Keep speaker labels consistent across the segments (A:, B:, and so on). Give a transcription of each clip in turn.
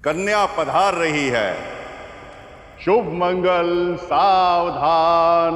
A: कन्या पधार रही है। शुभ मंगल सावधान।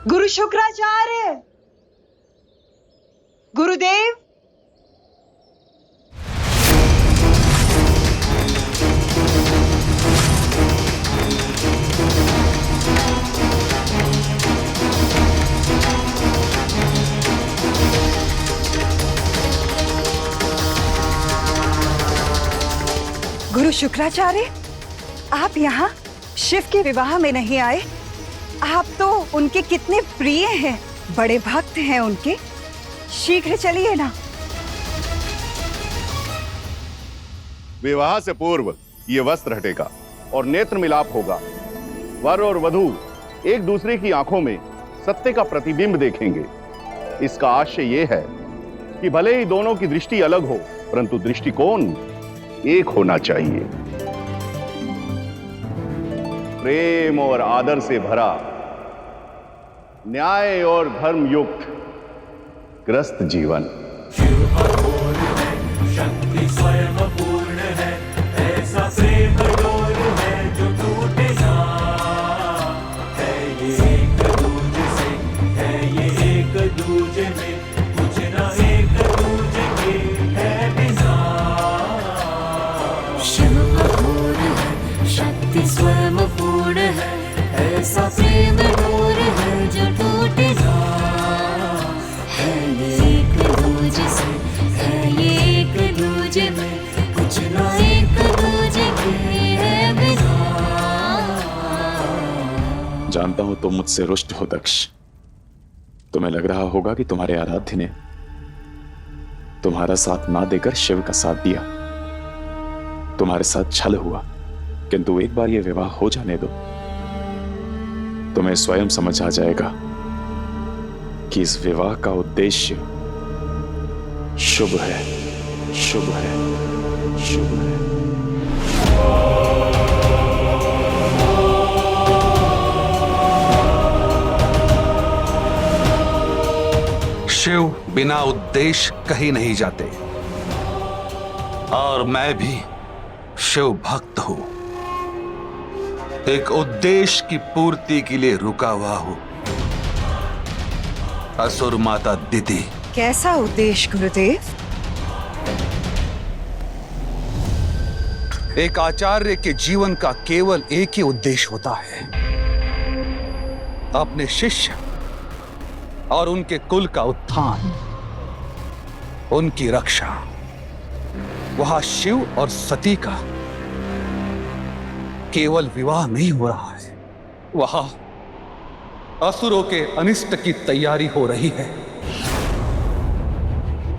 B: गुरु शुक्राचार्य, गुरुदेव, गुरु शुक्राचार्य, आप यहाँ शिव के विवाह में नहीं आए? आप तो उनके कितने प्रिय हैं, बड़े भक्त हैं उनके। शीघ्र चलिए ना।
A: विवाह से पूर्व ये वस्त्र हटेगा और नेत्र मिलाप होगा। वर और वधू एक दूसरे की आंखों में सत्य का प्रतिबिंब देखेंगे। इसका आशय यह है कि भले ही दोनों की दृष्टि अलग हो, परंतु दृष्टिकोण एक होना चाहिए। प्रेम और आदर से भरा, न्याय और धर्म युक्त ग्रस्त जीवन।
C: शक्ति स्वयं पूर्ण है, ऐसा प्रेम डोर है जो टूटे ना। है ये एक दूजे से, है ये एक दूजे में, कुछ ना एक दूजे के है बिना।
D: शिव अघोर है, शक्ति स्वयं पूर्ण है, ऐसा प्रेम डोर है जो टूटे ना। है ये एक दूजे से, है ये एक दूजे में, कुछ ना एक दूजे के है बिना।
E: जानता हूं तुम मुझसे रुष्ट हो दक्ष। तुम्हें लग रहा होगा कि तुम्हारे आराध्य ने तुम्हारा साथ ना देकर शिव का साथ दिया, तुम्हारे साथ छल हुआ। किंतु एक बार यह विवाह हो जाने दो, तुम्हें स्वयं समझ आ जाएगा कि इस विवाह का उद्देश्य शुभ है, शुभ है, शुभ है।
F: शिव बिना उद्देश्य कहीं नहीं जाते, और मैं भी शिव भक्त हूं। एक उद्देश्य की पूर्ति के लिए रुका हुआ हूं। असुर माता दिति।
B: कैसा उद्देश्य गुरुदेव?
F: एक आचार्य के जीवन का केवल एक ही उद्देश्य होता है, अपने शिष्य और उनके कुल का उत्थान, उनकी रक्षा। वहां शिव और सती का केवल विवाह नहीं हो रहा है, वहां असुरों के अनिष्ट की तैयारी हो रही है।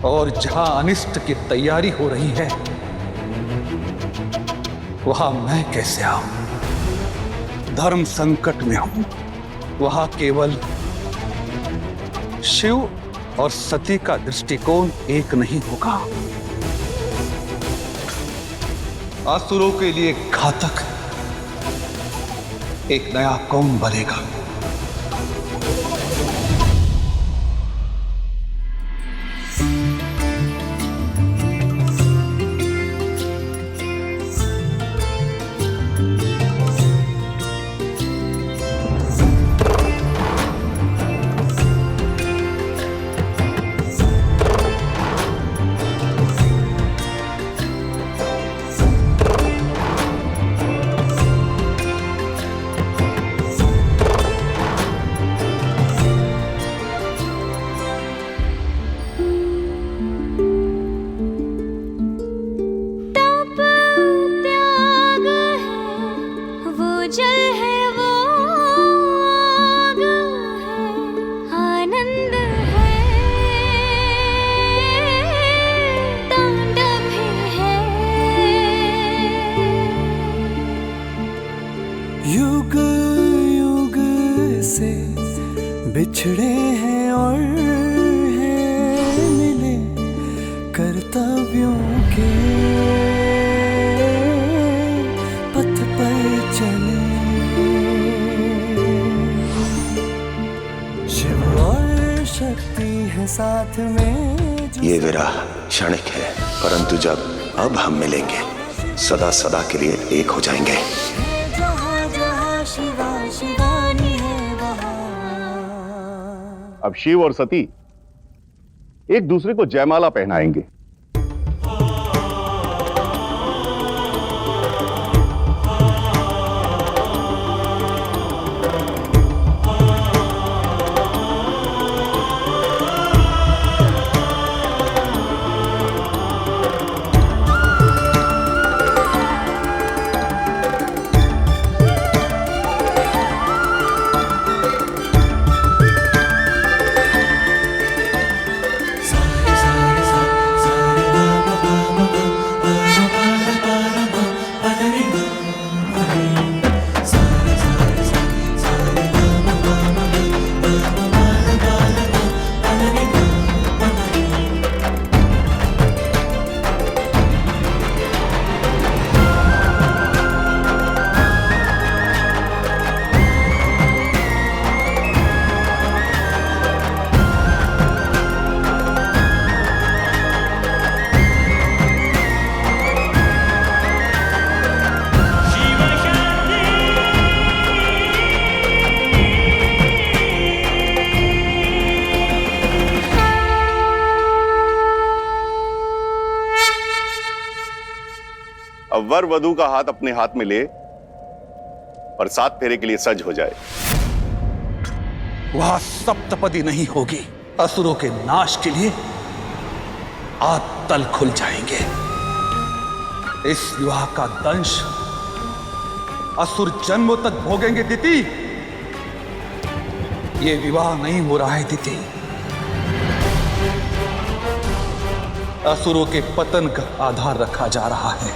F: और जहां अनिष्ट की तैयारी हो रही है, वहां मैं कैसे आऊं? धर्म संकट में हूं। वहां केवल शिव और सती का दृष्टिकोण एक नहीं होगा। असुरों के लिए घातक एक नया कौन बनेगा।
G: बिछड़े हैं और हैं मिले कर्तव्यों के पथ पर चले। शिव और शक्ति है साथ में।
H: ये विरह क्षणिक है, परंतु जब अब हम मिलेंगे सदा सदा के लिए एक हो जाएंगे।
G: जहाँ जहाँ शिवा शिवानी है वहाँ।
A: अब शिव और सती एक दूसरे को जयमाला पहनाएंगे। अब वर वधू का हाथ अपने हाथ में ले और 7 फेरे के लिए सज हो जाए।
F: वहां सप्तपदी नहीं होगी। असुरों के नाश के लिए आतल खुल जाएंगे। इस विवाह का दंश असुर जन्मों तक भोगेंगे। दिति, ये विवाह नहीं हो रहा है दिति। असुरों के पतन का आधार रखा जा रहा है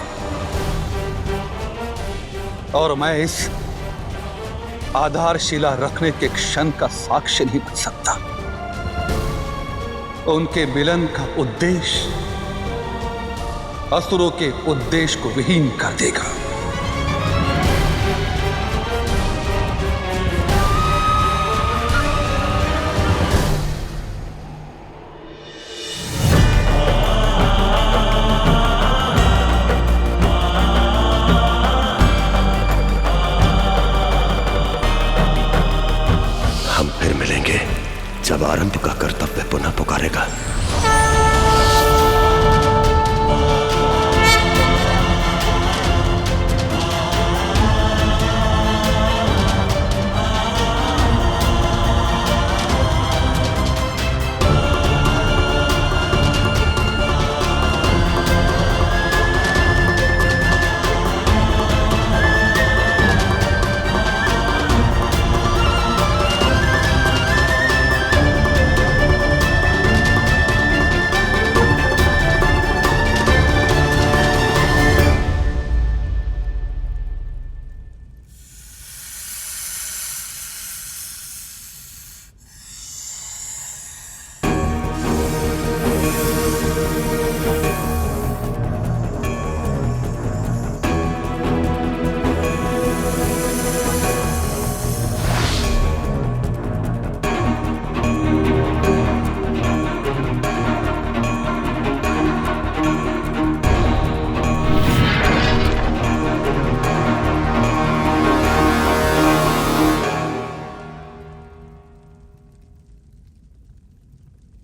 F: और मैं इस आधारशिला रखने के क्षण का साक्ष्य नहीं बन सकता। उनके मिलन का उद्देश्य असुरों के उद्देश्य को विहीन कर देगा।
H: जब आरंभ का कर्तव्य पुनः पुकारेगा।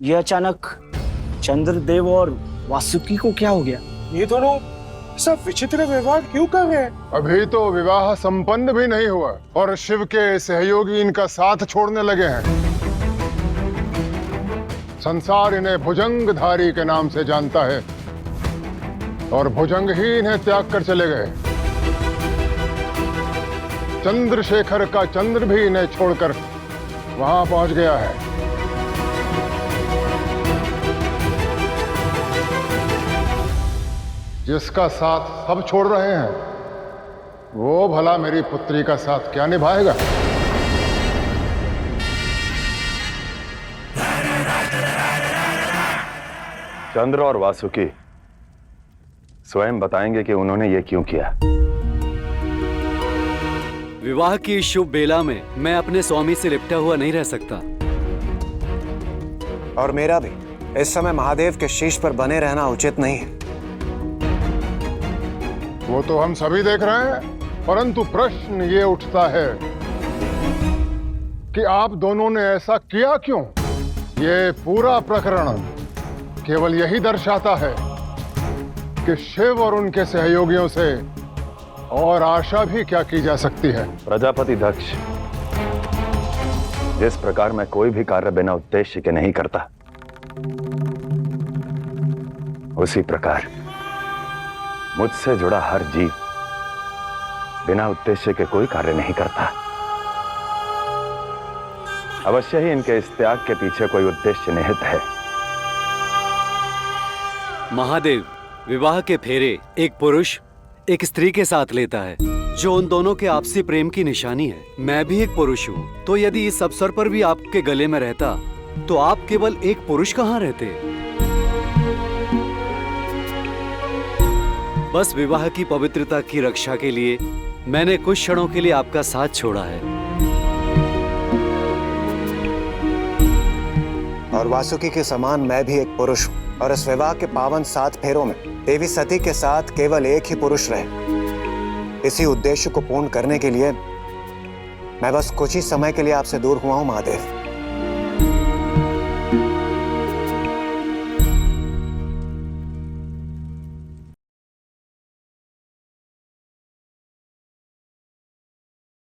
I: ये अचानक चंद्रदेव और वासुकी को क्या हो गया?
J: ये दोनों सब विचित्र व्यवहार क्यों कर रहे हैं?
K: अभी तो विवाह संपन्न भी नहीं हुआ और शिव के सहयोगी इनका साथ छोड़ने लगे हैं। संसार इन्हें भुजंगधारी के नाम से जानता है और भुजंग ही इन्हें त्याग कर चले गए। चंद्रशेखर का चंद्र भी इन्हें छोड़कर वहां पहुंच गया है। जिसका साथ सब छोड़ रहे हैं वो भला मेरी पुत्री का साथ क्या निभाएगा?
H: चंद्र और वासुकी स्वयं बताएंगे कि उन्होंने ये क्यों किया।
C: विवाह की इस शुभ बेला में मैं अपने स्वामी से लिपटा हुआ नहीं रह सकता।
I: और मेरा भी इस समय महादेव के शीश पर बने रहना उचित नहीं है।
K: वो तो हम सभी देख रहे हैं, परंतु प्रश्न ये उठता है कि आप दोनों ने ऐसा किया क्यों? ये पूरा प्रकरण केवल यही दर्शाता है कि शिव और उनके सहयोगियों से और आशा भी क्या की जा सकती है।
H: प्रजापति दक्ष, जिस प्रकार मैं कोई भी कार्य बिना उद्देश्य के नहीं करता, उसी प्रकार मुझसे जुड़ा हर जीव बिना उद्देश्य के कोई कार्य नहीं करता। अवश्य ही इनके इस त्याग के पीछे कोई उद्देश्य निहित है।
C: महादेव विवाह के फेरे एक पुरुष एक स्त्री के साथ लेता है, जो उन दोनों के आपसी प्रेम की निशानी है। मैं भी एक पुरुष हूँ, तो यदि इस अवसर पर भी आपके गले में रहता तो आप केवल एक पुरुष कहाँ रहते? बस विवाह की पवित्रता की रक्षा के लिए मैंने कुछ क्षणों के लिए आपका साथ छोड़ा है।
I: और वासुकी के समान मैं भी एक पुरुष हूँ, और इस विवाह के पावन 7 फेरों में देवी सती के साथ केवल एक ही पुरुष रहे। इसी उद्देश्य को पूर्ण करने के लिए मैं बस कुछ ही समय के लिए आपसे दूर हुआ हूं महादेव।